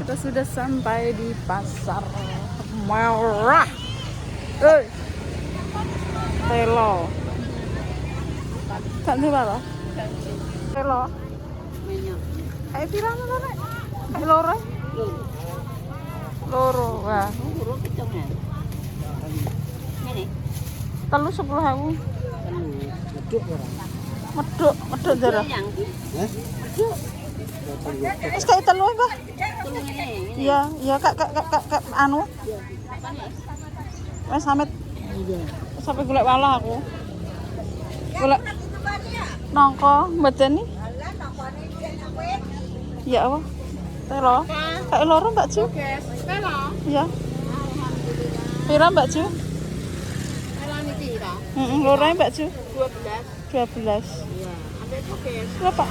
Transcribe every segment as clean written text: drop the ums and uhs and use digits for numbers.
Kita sudah sampai di pasar murah. Telo. Kan di mana? Telo. Ayo pirang to nek? Ayo loro. Loro. Wah. Telu 10.000. Meduk darah. Wis kayak telu, Mbah. Iya, iya Kak anu. Wis sampai golek walah aku. Golek nangka mbadani. Ya apa? Telo. Kayak loro Mbak Ju. Telo. Iya. Pira Mbak Ju? Telo niki ta? Loro Mbak Ju. 12. Iya. Ambek poges. Berapa?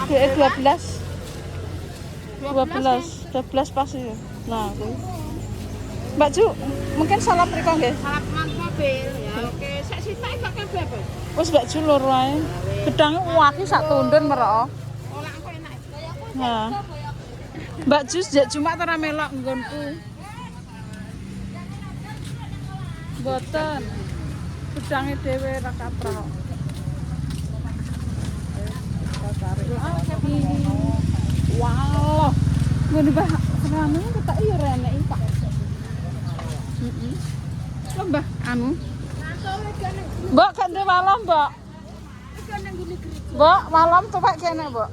12 pas ya. Nah, Mbak Ju, mungkin salah priko nggih? Salah mobil ya. Oke, sak sitak kok kabeh apa? Wis Mbak Ju loro ae. Gedange waki sak tundun merok. Olah kok enak. Nah. Mbak Ju sejak Jumat ora melok nggonku. Mboten. Gedange dhewe ra kaprok. Wow. Ngene Mbah, rame ketok iya renek iki, Pak. Lho Mbah, anu. Mbak gak ndek malam, Mbak. Mbak, malam tuwek kene, Mbak.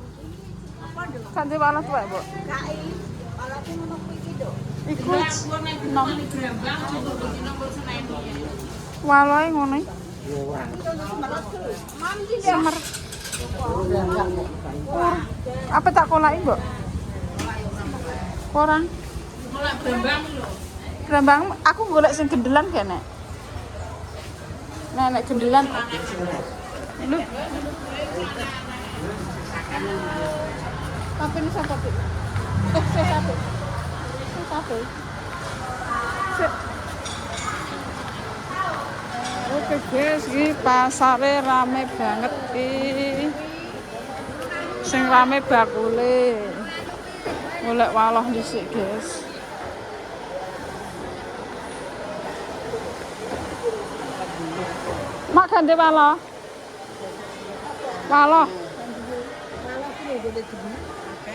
Gak ndek malam tuwek, Mbak. Kai. Malamku ngono kuwi iki, Dok. Iku nom grambang coba begini nomor Senin. Waloe ngono. Iya, Wah. Mandi ya. Apa tak kolaki, Mbak? Orang. Kolak grambang lho. Grambang aku golek sing gendelan kene. Nek gendelan. Lho. Tapi ini sapa, Pak? Satu. Oke guys, iki pasare rame banget iki. Sing rame bakule. Golek walah dhisik, guys. Mak ganti walah. Walah.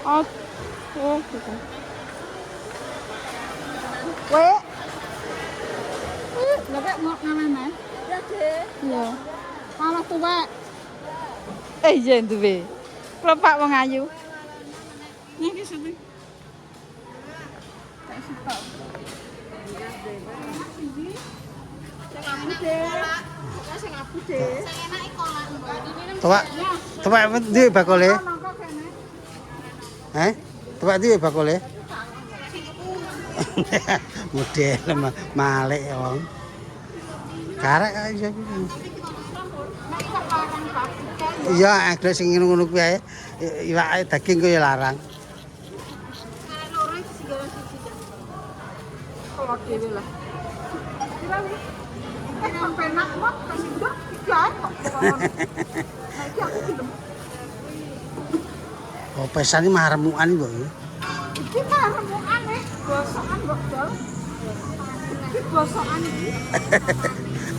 Oh, gitu. Weh. Lah kok mau ngamane? Ya, Dek. Iya. Walah tuwek. Iya duwe. Klepak wong ayu. Niki sate. Tak sitok. Tebak ndi bakule? Tebak ndi bakule? Model malik wong. Karek kok iso iki. Iya, ada sing ngono kuwi ae. Iwake daging kuwi larang. Kalau dhewe lah. Penak kok kasih dak jahat kok. Iki aku gelem. Oh, pesan iki mah remukan kok. Iki mah remukan bosokan kok, Dol. Iki bosokan iki.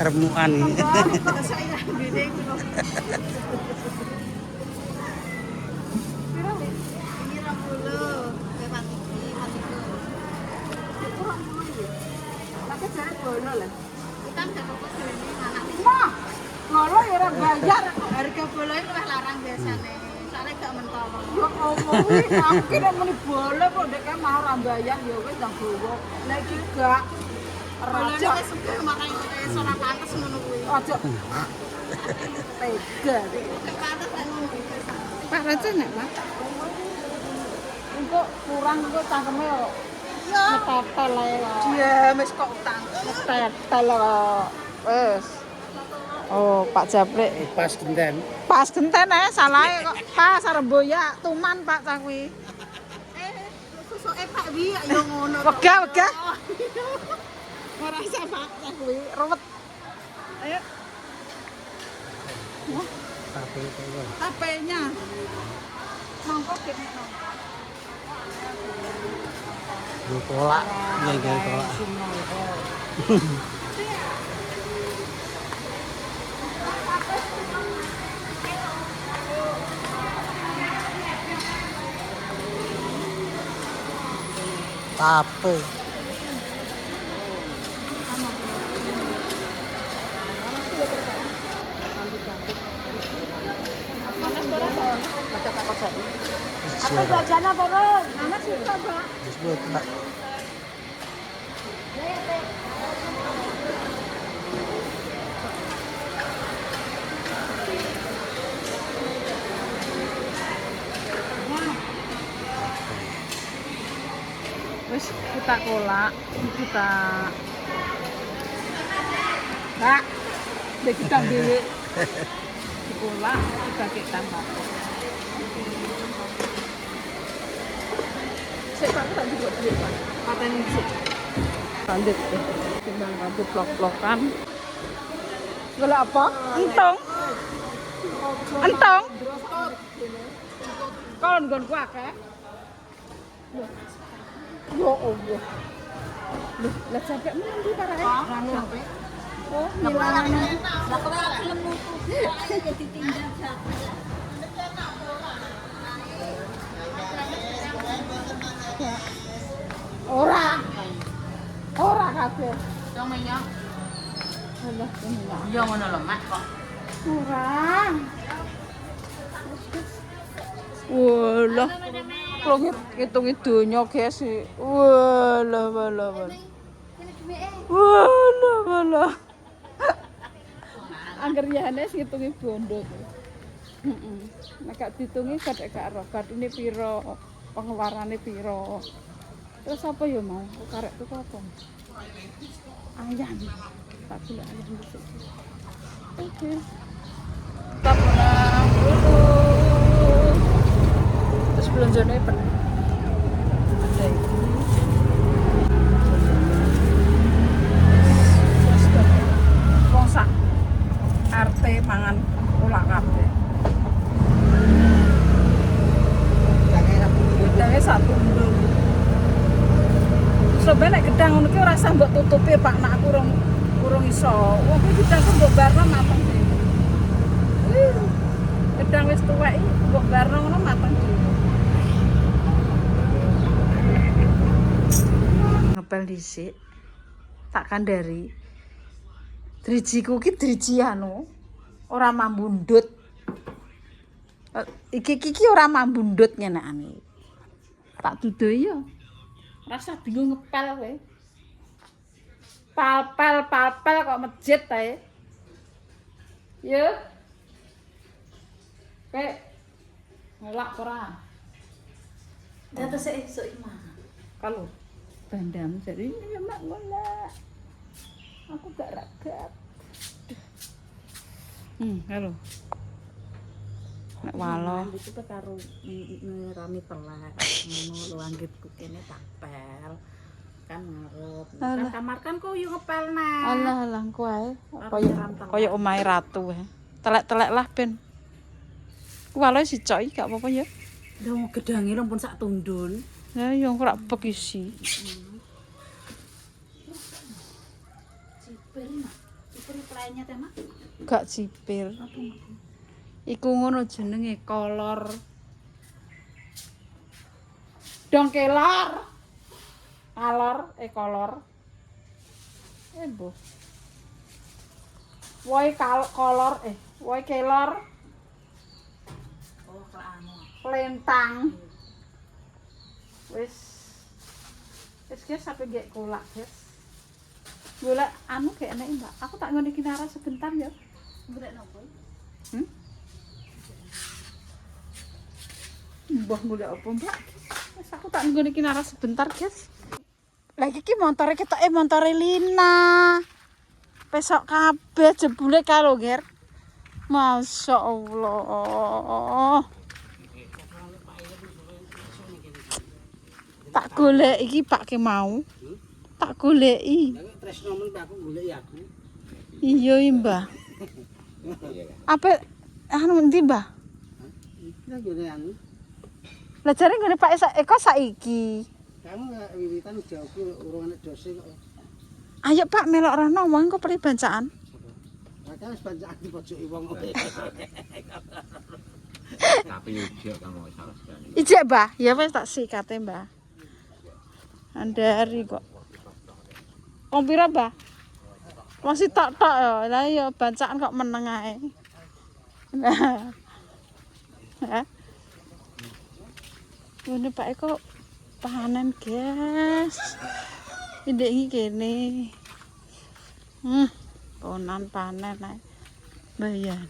Remukan iki. Kok saya ngene iki lho. Piro iki? Ini 20. Lewat iki, matiku. Itu 20 ya. Pakai jare bono lah. Kita ndak fokus dene anak iki. Mah, ngono ya ora bayar. Harga bola itu wis larang biasane. Soale gak mentolo. Ya Allah, aku kira muni bola kok ndek mah ora bayar ya wis ndang gowo. Lah iki gak raja wis sepuh makane wis ora pantes ngono kuwi. Aja. Tega. Pantes kan ngono iki. Pak Raja nek, Pak. Engko kurang engko cangkeme yo. Ya. Tetel ae lho. Iya, wis kok utang. Tetel kok. Wis. Oh, Pak Japrik. Pas genten. Pas genten salahe kok. Pas Remboya tuman Pak cah kuwi. Susuke Pak Wi yo ngono. Wegah. Ora isa Pak cah kuwi, ruwet. Ayo. HP-nya. Monggo kene. Kolak, gawe kolak. Tape. Apa jajan apa, Ron? Anak suka, Pak. Disebut, Pak. Wis kita kolak, kita Pak, dek kita dhewe. Kolak kita tambah. Saya tak buat duit, Pak. Pateni sik. Lanjut deh. Timbang rambut blok-blokan. Golek apa? Entong. Entong. Kon nggonku akeh. Ya Allah. Loh, lah sampai mandi parae. Sampai. Oh, ngilangan. Lah kok film nutup. Jadi ditinggal sampai. Ora kabeh. Yang minyak. Alah, minyak. Iya ngono lho, Mak kok. Ora. Walah. Kalau ngitung donya guys. Walah. Walah. Angger yane ngitungi bondo. Heeh. Nek gak ditungi gak ero. Ini piro, pengeluarane piro. Terus apa ya mau? Karek tuku apa? Ayam. Tak golek ayam dhisik. Oke. Kita pulang dulu. Terus belanjane penuh. Ada ini. Wong sak RT mangan kolak kabeh. Gedangnya satu ndung. Sebenarnya gedang ngono ki ora usah mbok tutupi Pak, nek aku urung iso. Wong iki gedang mbok barno mateng dhewe. Gedang wis tuwek iki mbok barno ngono mateng dhewe. Ngepel dhisik. Tak kandhari. Drijiku ki driji anu ora mambundut. Iki ora mambundut ngenekane. Tak duduhi ya. Rasa bingung ngepel kowe. Palpel kok mejit ae. Yo. Kayak ngelak ora. Data esuk iki mah. Kalau bandam jadi ini mak ngelak. Aku gak ragat. Halo. Nek walo iki pe karo rami telek ngono lho anggitku kene tak pel kan ngarep kan kamar kan kok yo ngepel nah alah engko ae kaya omahe ratu ae telek-telek lah ben walo sicok iki gak apa-apa ya lho gedange lampun sak tundun ya yo ora begisi cipir mak cipir pelayannya teh mak gak cipir iku ngono jenenge kolor. Dong kelor. Kolor. Mbuh. Woi kolor woi kelor. Oh, anu. Lentang. Wis guys sampe gek kolak, guys. Golek anu gek enek, Mbak. Aku tak ngene iki nara sebentar ya. Golek nopo? Mbah golek apa, Mbak? Wis aku tak nggone iki nara sebentar, guys. Lagi iki montore ketoke montore Lina. Pesok kabeh jebule karo, Ger. Masyaallah. Tak golek iki Pak ke mau. Tak goleki. Tresno men aku goleki aku. Iya, Mbah. Apa anu endi, Mbah? Lah ngene anu. Lah jare nggone Pak Eko saiki. Kamu wiwitan jauh urung enek dose kok. Ayo Pak melok rono wong kok pri bancaan. Kan wis bancaan dipojoki wong. Tapi ujek kamu salah sekali. Ijek Mbah, ya wis tak sikate Mbah. Andari kok. Wong pira Mbah? Masih tok-tok ya. Lah ya bancaan kok meneng ae. Nah. Hah? Ini Pak Eko panen guys. Ini iki kene. Ponan panen ae. Bayan.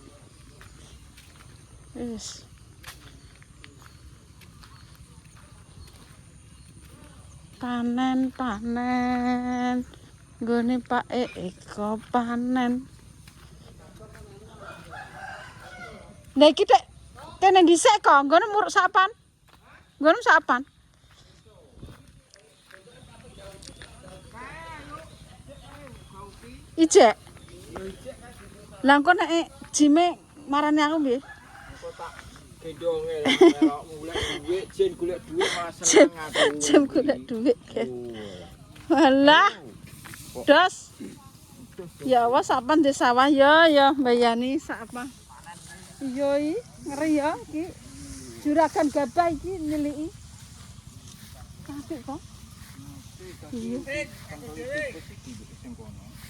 Wis. Panen. Nggone Pak Eko panen. Lah iki tek kene dhisik kok, nggone muruk sapan. Nggone sapan. Ijek. Lah engko nek jime marani aku nggih. Engko tak gendonge melok mulai duit, jen golek duit malah seneng aku. Jam golek dhuwit. Walah. Dos. Ya wis sapan di sawah ya mbayani sak apa. Iya iki ngeri ya iki. Juragan gabah iki niliki. Apik kok. Iya.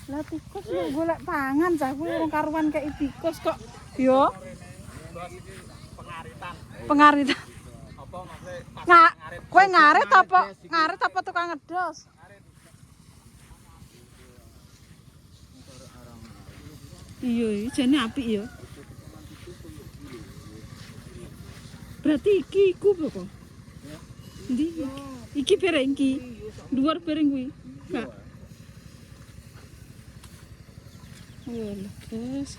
Lah tikus yo golek pangan cah kuwi urung karuan kei tikus kok. Yo. Pengaritan. Apa kowe ngarit apa tukang ngedos? Iya, jane apik ya. Berarti iki iku apa? Ndi? Iki bareng iki. Dhuwur bareng kuwi. Enggak. Walah, guys.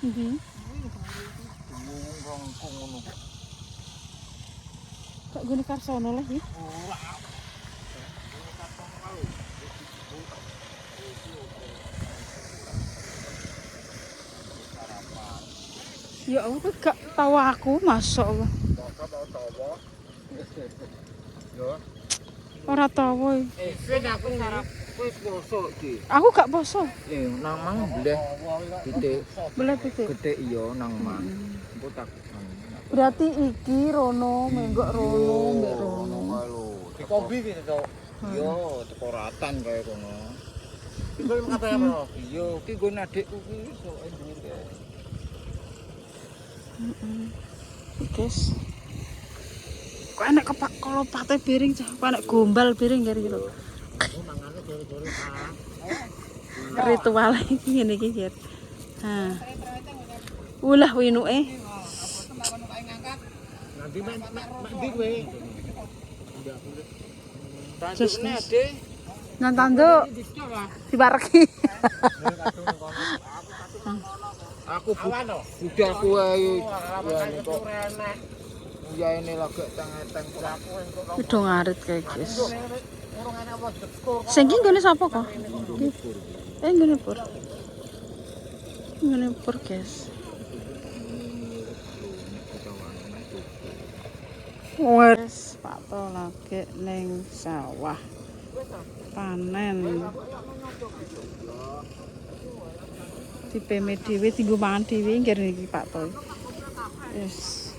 Ndi? Kok gune karsono lah iki? Ya Allah, gak tahu aku, masya Allah. Ora tahu. Aku sarap wis poso iki. Aku gak poso. Nang mang bleh pitik. Boleh pitik. Gede iya nang mang. Engko tak Berarti iki rono, menggok rono, mbek rono. Di kombi piye to? Yo teko ratan kaya kono. Iku kata apa? Iya, iki nggon adikku ki sok dhuwur kae. Guys. Kok enek kepak kalau pate piring cah, kok enek gombal piring kari lho. Mangane jore-jore ta. Ritual iki ngene iki, Jet. Ha. Ulah winuke. Nanti mek ndi kowe? Terus Tandukne ade. nang tanduk dipareki. Aku sudah kuwe ya ini lagi teng-teng aku entuk Udah ngarit kae, guys. Sing iki nggone sapa kok? Nggone pur. Nggone pur, guys. Wes, Pak To lagi ning sawah. Panen. Dipeme dhewe dienggo mangan dhewe nggih iki Pak To. Yes.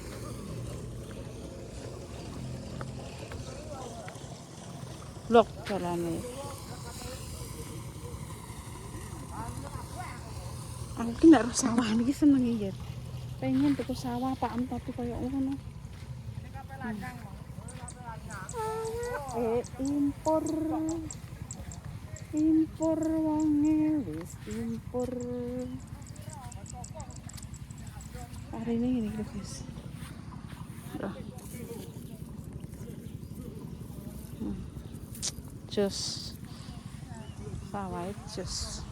Lok dalane. Aku ki nek sawah niki seneng iki. Pengen tuku sawah Pak tapi koyo ngono. Impor wonge wis impor. Hari ini guys. Jos sawah jos.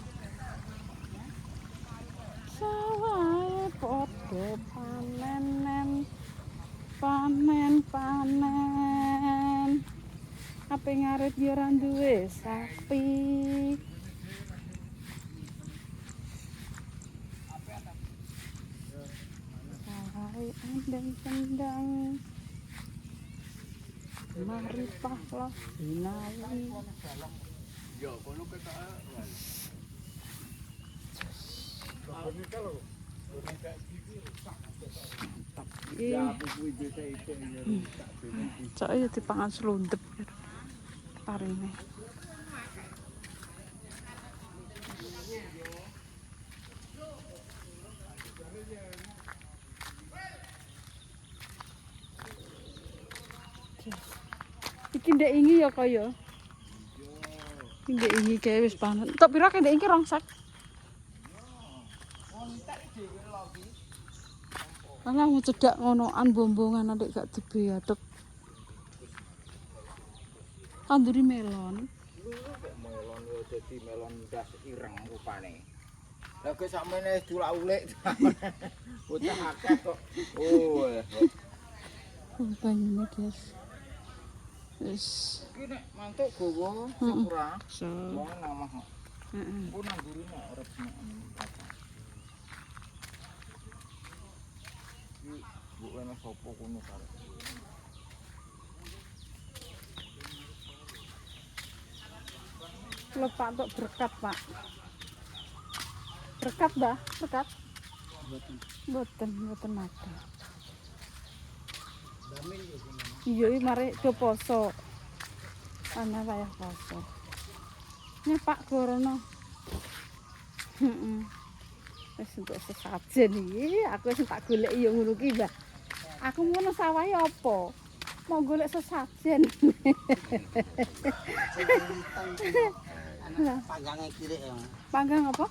Sawah padha panen. Ape ngarit yo ora duwe sapi. Sawah Hai andang-andang mari pahlah sinawi. Cok ya dipangan selundep parine. Iki ndek ingi ya kaya. Ndek ingi kae wis panen. Tok pira kek ndek iki rongsek. Alah mau cedak ngonoan bombongan nanti gak dibiadek. Tanduri melon. Melon yo dadi melon ndas ireng rupane. Lah kok sakmene dulak-ulik. Bocah akeh kok. Oh. Banyune, guys. Wis. Iki nek mantuk gowo ora. So. Wong namah. Heeh. Ku nang mburi nek arep nek. Bu ana sapa kono karo. Lho Pak tok berkat, Pak. Berkat, Mbah? Berkat? Mboten ada. Iya, iki mari do poso. Ana wayah poso. Nya Pak Gorono. Heeh. Wis entuk sesajen iki, aku wis tak golek ya ngono ki, Mbah. Aku ngono sawahe apa? Mau golek sesajen. Panggangnya kiri ya. Panggang apa?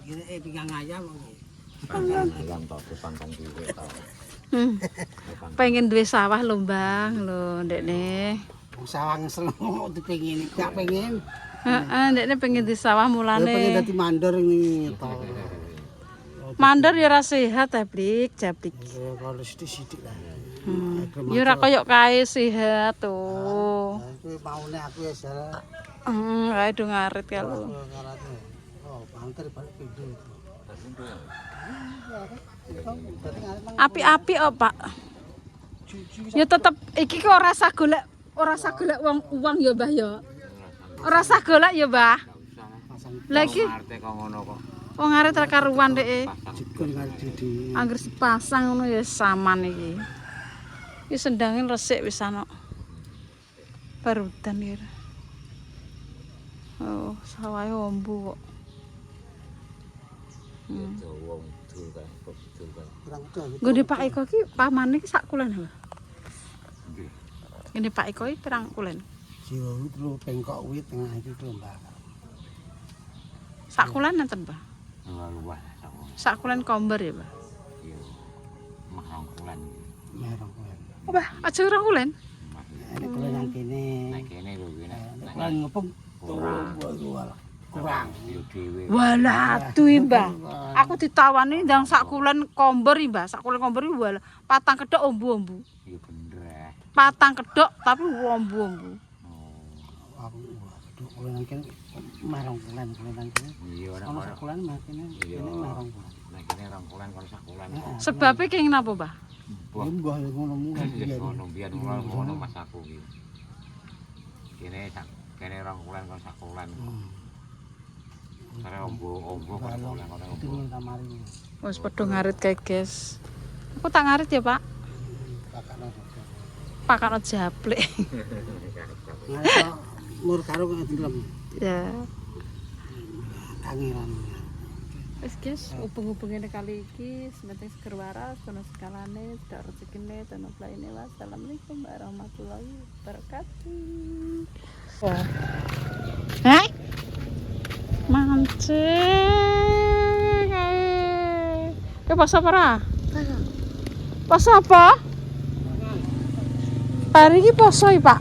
Kiri pinggang ayam. Ayam tok pangkang dhewe ta. Pengen duwe sawah lho, Bang. Lho, ndekne. Sawang seneng dipengin, gak pengen. Heeh, ndekne pengen di sawah Pengen mulane. dadi mandor ini to. Mandor ya ora sehat, Blik, jablik. Ya kalau sithik-sithik lah. Ya ora koyo kae sehat tuh. Kuwi maune aku ya jare. Kae do ngarit ya lho. Oh, banter balik pintu. Api-api kok, Pak. Ya tetep iki kok ora usah golek uang ya, Mbah ya. Ora usah golek ya, Mbah. Lah iki Arte kok ngono kok. wong arep ra karuan dhek. Jikun ngarep di. Angger sepasang ngono ya saman iki. Iki sendange resik wis ana. Barudan iki. Oh, sawahe ombu kok. Wong dul kae kok dul kae. Kurang utuh. Nggone Pak Eko iki pamane iki sak kulen lho. Ngene Pak Eko iki pirang kulen? Jiwa itu lho pengkok wit tengah itu lho, Mbak. Sak kulen nenten, Mbah? Luwih sak. Sak kulen komber ya, Mbah? Iya. Mah rongkulan. Merong kulen. Oh, Mbah, aja ora kulen. Nek kulen nang kene. Nek kene lho kuwi nek. Nek kulen ngepung kurang. Yo dhewe. Walah, tuh Mbah. Aku ditawani ndang sak kulen komber iki, Mbah. Sak kulen komber iki walah patang kedhok ombu-ombu. Iya bener. Patang kedhok tapi ombu-ombu. Aku waduh kulen nang kene merong kulen nang kene. Iya ora Ono sak kulen mah kene merong kulen. Nek kene rongkulan karo sak kulan. Sebabnya kenging napa, Mbah? Mbah ya ngono mungkin Iya ngono biyen ngono Mas aku iki. Kene rongkulan karo sak kulan. Kare ombo karo kulan karo ombo. Tinggal tamari. Wis padha ngarit kae, guys. Aku tak ngarit ya, Pak. Pakane. Pakane jablek. Ngarit mur karo ndelem. Ya. Kangeran. Wis guys, hubung-hubungane kali iki sementing seger waras, kono segalane, dak rezekine, tono plaine. Wassalamualaikum warahmatullahi wabarakatuh. Hah? Mancing. Ke poso apa ora? Poso apa? Hari iki poso iki, Pak.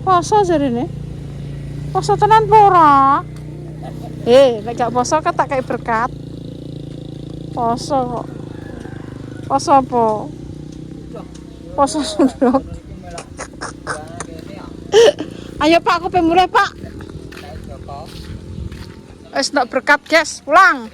Poso jarene. Poso tenan apa ora? Nek gak poso kan tak kayak berkat. Poso kok. Poso apa? Poso sunduk. Ayo Pak, aku pengen mulai Pak. Wis ndak berkat, guys. Pulang.